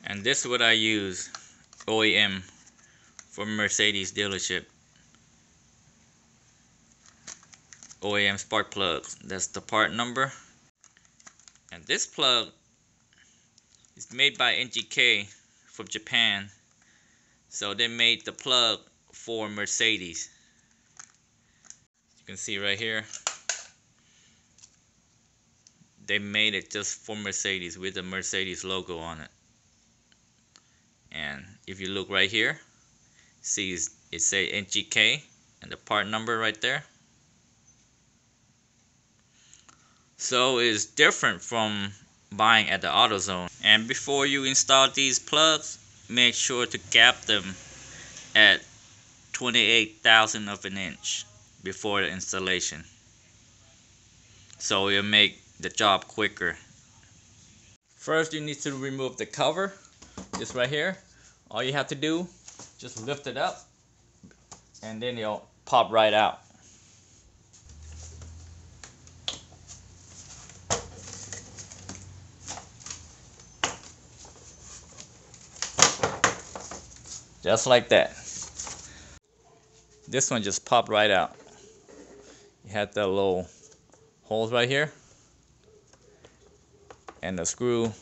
And this is what I use, OEM, for Mercedes dealership. OEM spark plugs. That's the part number. And this plug is made by NGK from Japan. So they made the plug for Mercedes. You can see right here. They made it just for Mercedes with the Mercedes logo on it. And if you look right here, see it say NGK and the part number right there. So it's different from buying at the AutoZone. And before you install these plugs, make sure to gap them at 28,000 of an inch before the installation, so it'll make the job quicker. First, you need to remove the cover. This right here, all you have to do, just lift it up and then it'll pop right out. Just like that. This one just popped right out. You had the little holes right here, and the screw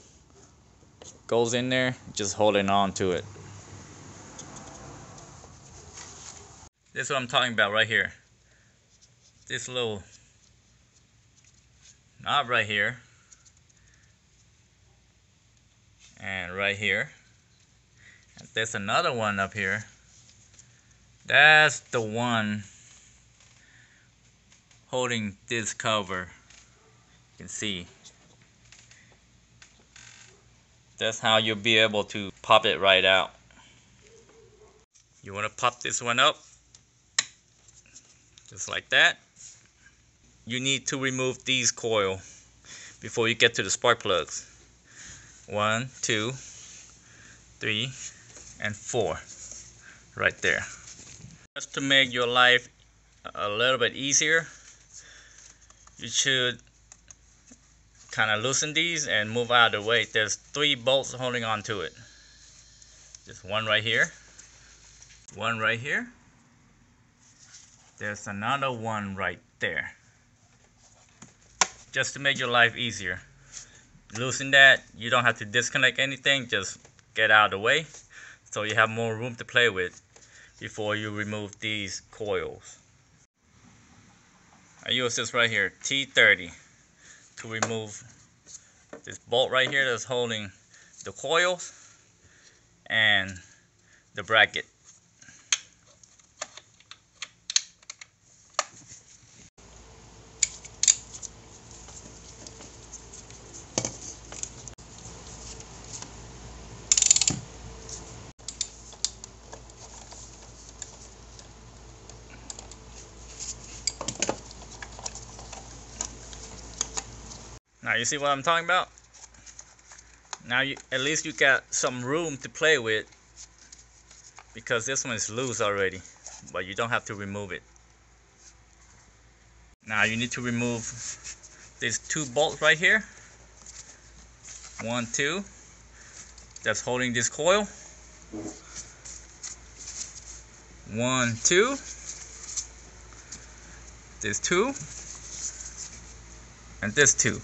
goes in there, just holding on to it. This is what I'm talking about right here. This little knob right here, and right here. And there's another one up here. That's the one holding this cover. You can see. That's how you'll be able to pop it right out. You want to pop this one up, just like that. You need to remove these coils before you get to the spark plugs. 1, 2, 3, and 4 right there. Just to make your life a little bit easier, you should kind of loosen these and move out of the way. There's 3 bolts holding on to it. Just one right here, one right here. There's another one right there. Just to make your life easier. Loosen that. You don't have to disconnect anything, just get out of the way so you have more room to play with before you remove these coils. I use this right here, T30, to remove this bolt right here that's holding the coils and the bracket. Now you see what I'm talking about? Now at least you got some room to play with, because this one is loose already, but you don't have to remove it. Now you need to remove these 2 bolts right here. 1, 2, that's holding this coil. 1, 2, this 2, and this 2.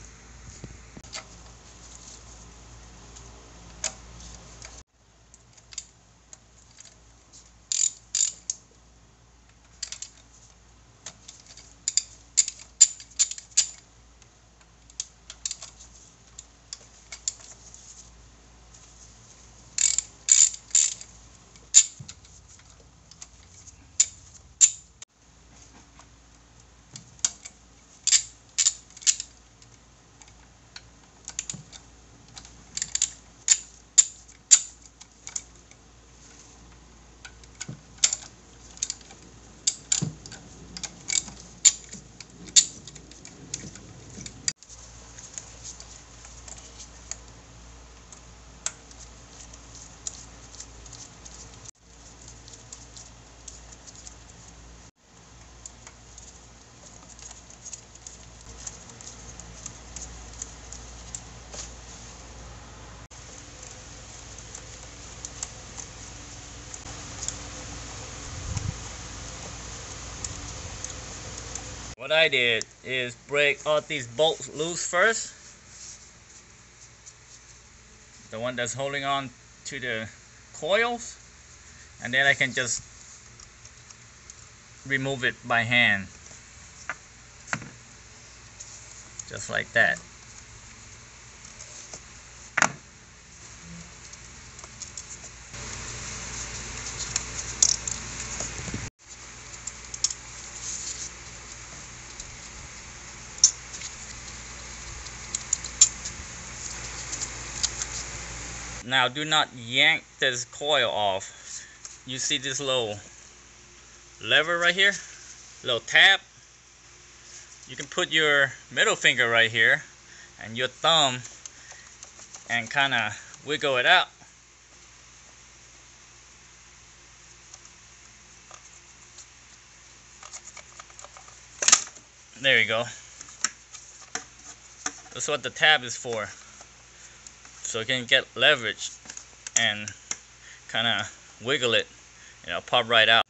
What I did is break all these bolts loose first. The one that's holding on to the coils. And then I can just remove it by hand. Just like that. Now do not yank this coil off. You see this little lever right here? Little tab? You can put your middle finger right here and your thumb and kind of wiggle it out. There you go. That's what the tab is for. So you can get leverage and kind of wiggle it, and it'll pop right out.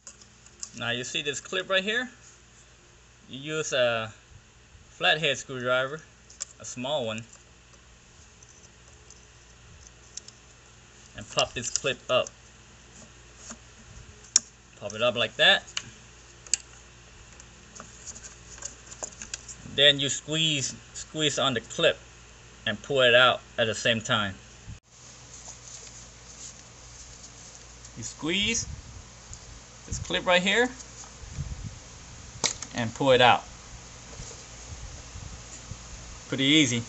Now you see this clip right here? You use a flathead screwdriver, a small one, and pop this clip up. Pop it up like that. Then you squeeze on the clip and pull it out at the same time. You squeeze this clip right here and pull it out. Pretty easy.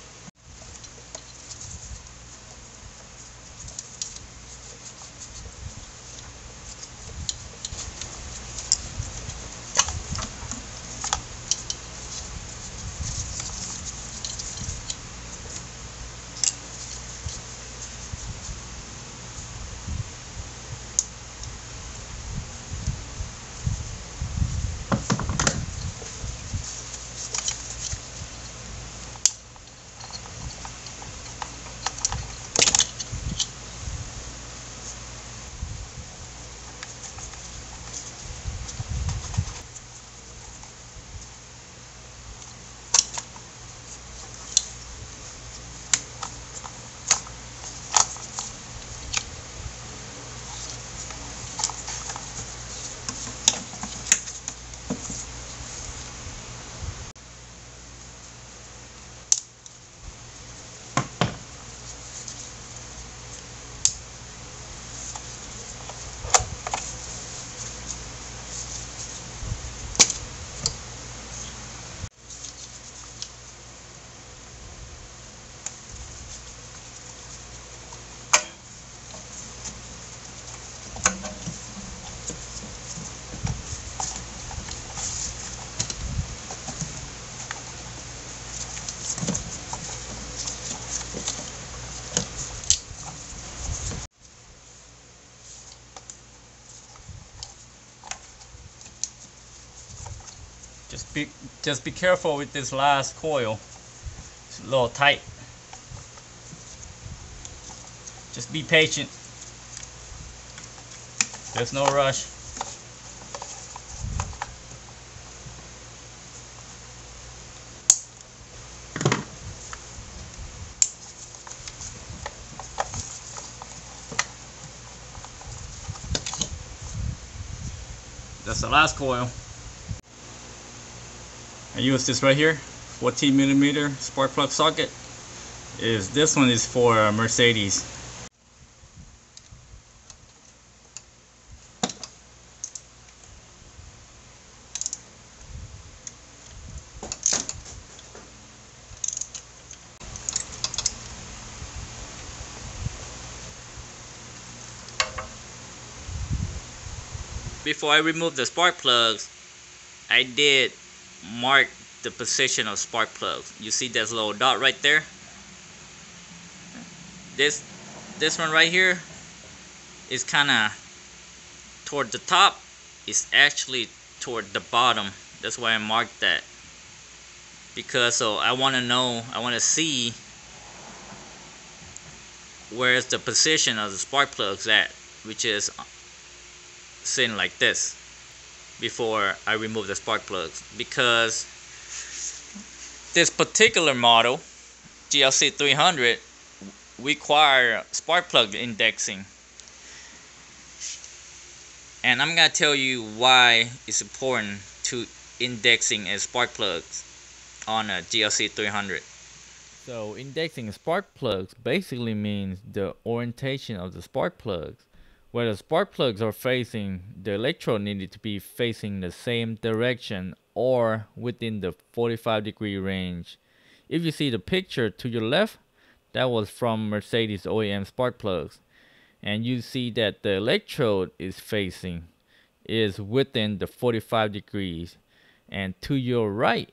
Just be careful with this last coil. It's a little tight. Just be patient. There's no rush. That's the last coil. I use this right here, 14mm spark plug socket. This one is for Mercedes. Before I remove the spark plugs, I did mark the position of spark plugs. You see this little dot right there? This one right here is kind of toward the top. It's actually toward the bottom. That's why I marked that. Because so I want to see where's the position of the spark plugs at, which is sitting like this before I remove the spark plugs. Because This particular model, GLC300, require spark plug indexing. And I'm going to tell you why it's important to indexing a spark plugs on a GLC300. So indexing spark plugs basically means the orientation of the spark plugs. Where the spark plugs are facing, the electrode needed to be facing the same direction or within the 45-degree range. If you see the picture to your left, that was from Mercedes OEM spark plugs. And you see that the electrode is facing is within the 45 degrees. And to your right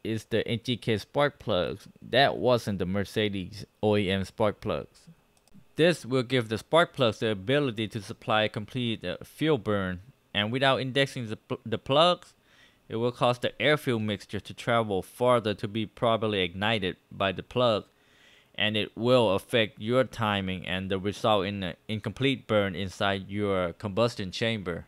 is the NGK spark plugs. That wasn't the Mercedes OEM spark plugs. This will give the spark plugs the ability to supply a complete fuel burn, and without indexing the plugs, it will cause the air-fuel mixture to travel farther to be properly ignited by the plug, and it will affect your timing and the result in an incomplete burn inside your combustion chamber.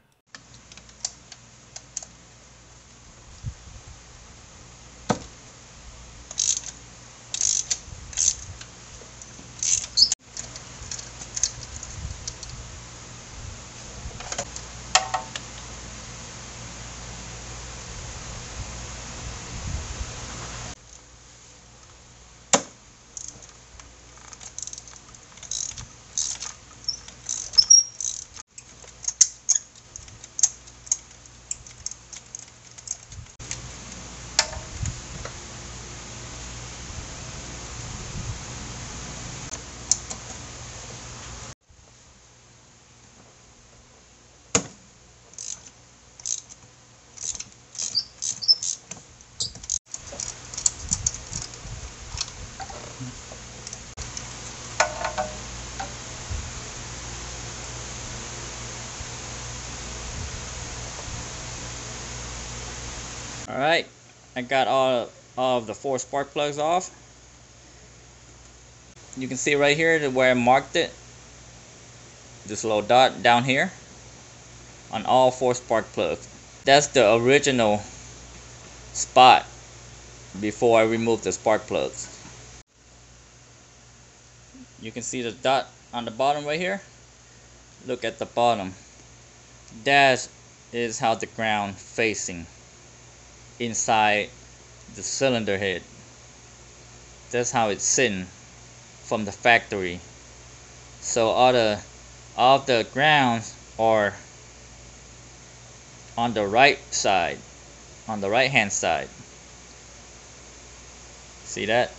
Alright, I got all of the 4 spark plugs off. You can see right here where I marked it, this little dot down here on all 4 spark plugs. That's the original spot before I removed the spark plugs. You can see the dot on the bottom right here. Look at the bottom. That is how the ground facing inside the cylinder head. That's how it's sitting from the factory. So all of the grounds are on the right side, on the right hand side. See that?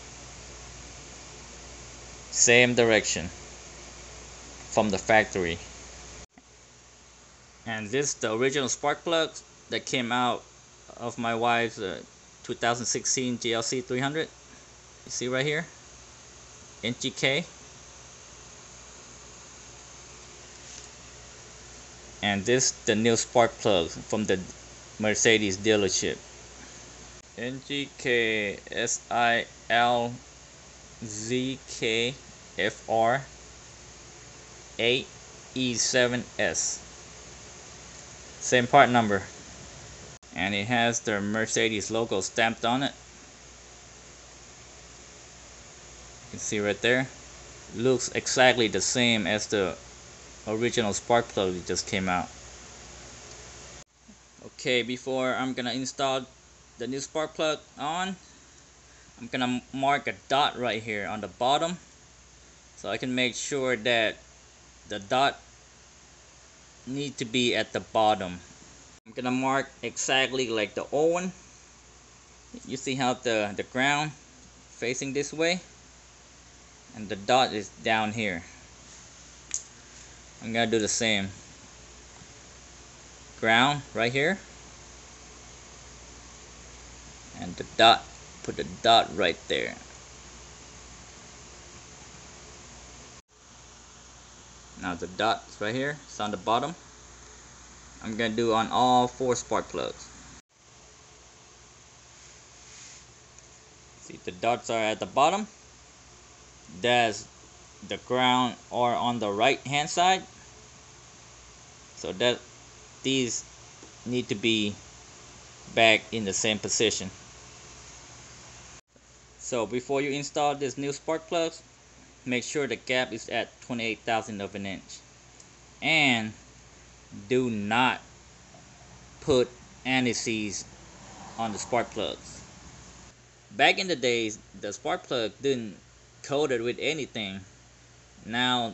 Same direction from the factory. And this is the original spark plugs that came out of my wife's 2016 GLC300. You see right here, NGK. And this the new spark plugs from the Mercedes dealership. NGK SILZKFR 8E7S. Same part number. And it has the Mercedes logo stamped on it. You can see right there. Looks exactly the same as the original spark plug that just came out. Okay, before I'm gonna install the new spark plug on, I'm gonna mark a dot right here on the bottom so I can make sure that the dot need to be at the bottom. I'm gonna mark exactly like the old one. You see how the ground facing this way and the dot is down here. I'm gonna do the same. Ground right here and the dot, put the dot right there. Now the dot's right here, it's on the bottom. I'm gonna do on all 4 spark plugs. See, the dots are at the bottom. That's the ground or on the right hand side. So that these need to be back in the same position. So before you install this new spark plugs, make sure the gap is at 28,000 of an inch. And do not put anti-seize on the spark plugs. Back in the days, the spark plug didn't coated with anything. Now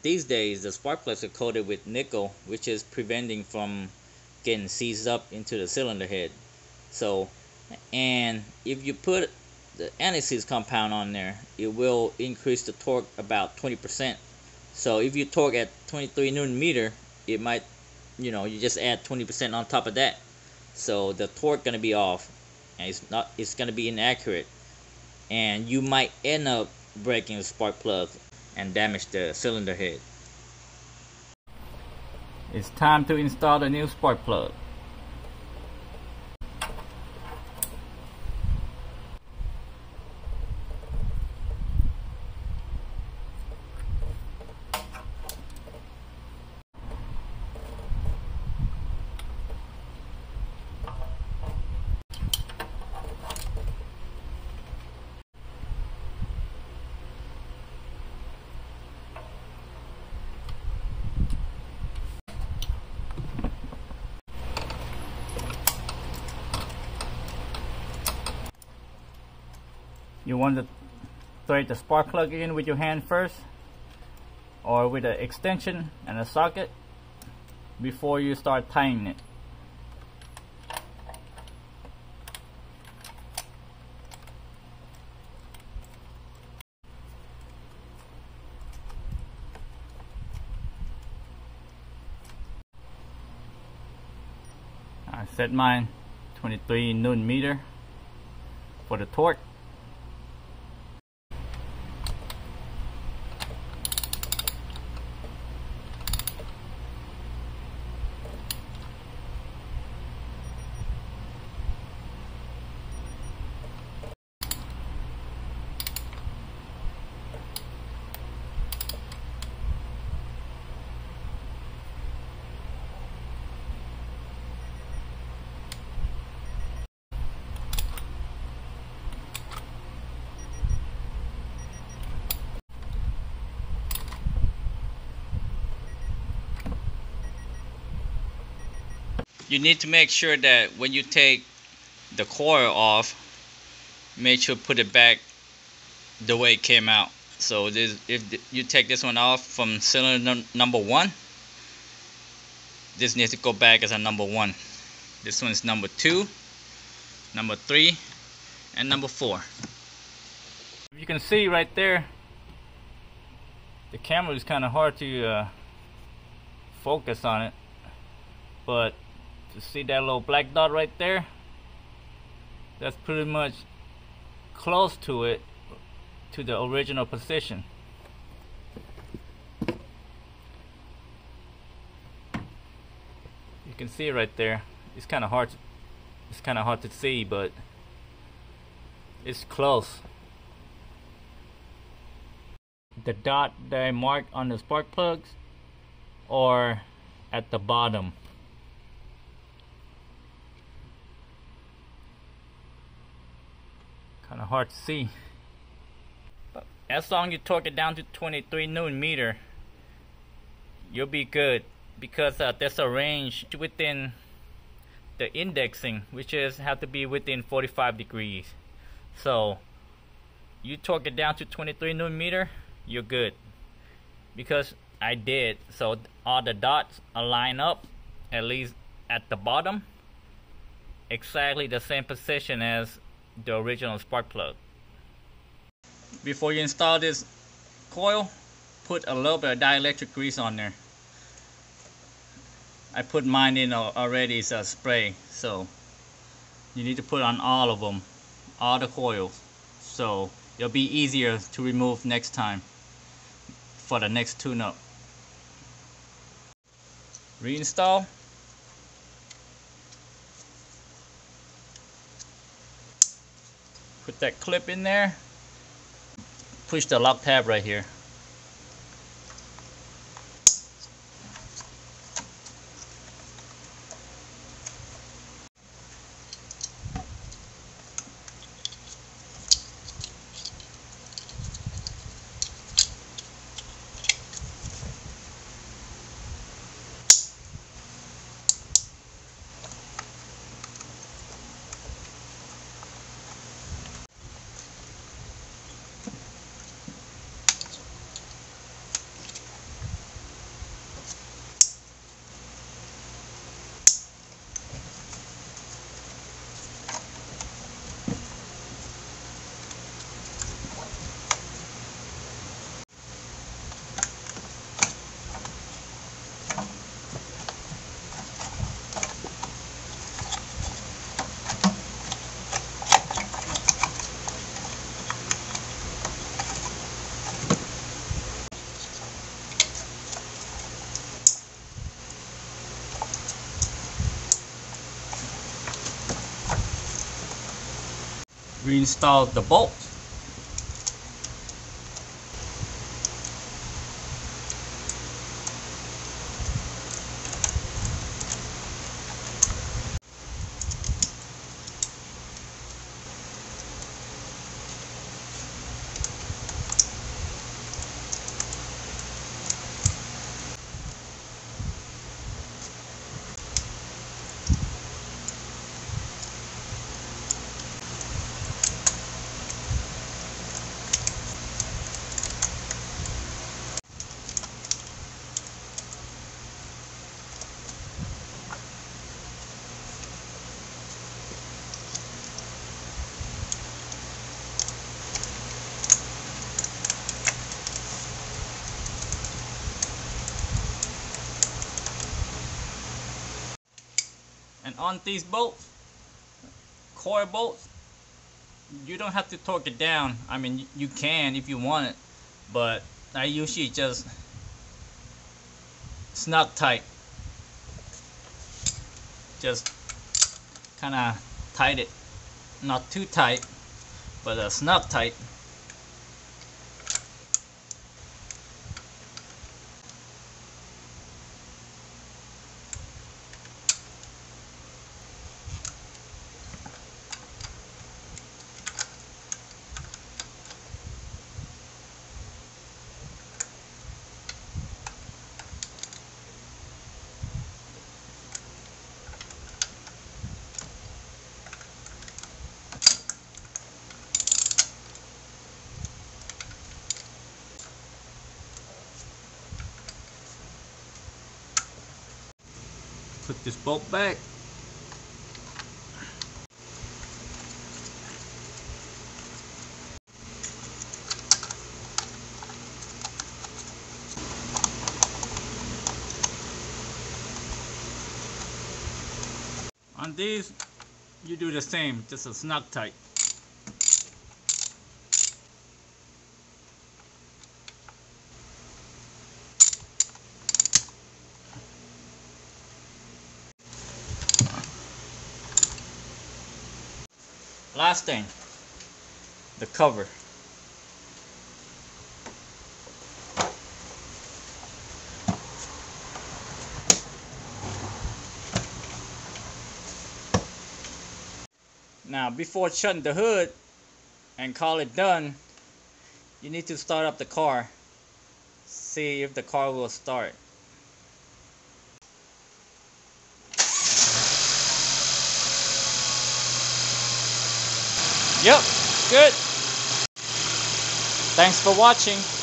these days the spark plugs are coated with nickel, which is preventing from getting seized up into the cylinder head. So, and if you put the anti-seize compound on there, it will increase the torque about 20%. So if you torque at 23 Newton meter, it might, you just add 20% on top of that. So the torque gonna be off, and it's gonna be inaccurate, and you might end up breaking the spark plug and damage the cylinder head. It's time to install the new spark plug. You want to thread the spark plug in with your hand first, or with an extension and a socket, before you start tightening it. I set mine 23 Newton meter for the torque. You need to make sure that when you take the coil off, make sure put it back the way it came out. So if you take this one off from cylinder number 1, this needs to go back as a number 1. This one is number 2, number 3, and number 4. You can see right there, the camera is kind of hard to focus on it, but to see that little black dot right there, that's pretty much close to it, to the original position. You can see it right there. It's kind of hard to see, but it's close. The dot that I marked on the spark plugs or at the bottom. Kind of hard to see, but as long as you torque it down to 23 Newton meter, you'll be good, because there's a range within the indexing, which is have to be within 45 degrees. So you torque it down to 23 Newton meter, you're good, because I did. So all the dots align up, at least at the bottom, exactly the same position as the original spark plug. Before you install this coil, put a little bit of dielectric grease on there. I put mine in already. It's a spray, so you need to put on all of them, all the coils, so it'll be easier to remove next time for the next tune-up. Reinstall. Put that clip in there. Push the lock tab right here. reinstall the bolt. And on these bolts, coil bolts, you don't have to torque it down. I mean, you can if you want it, but I usually just snug tight. Just kind of tight it, not too tight, but snug tight. Put this bolt back. On these, you do the same, just a snug tight. Last thing, the cover. Now, before shutting the hood and call it done, you need to start up the car. See if the car will start. Yep, good. Thanks for watching.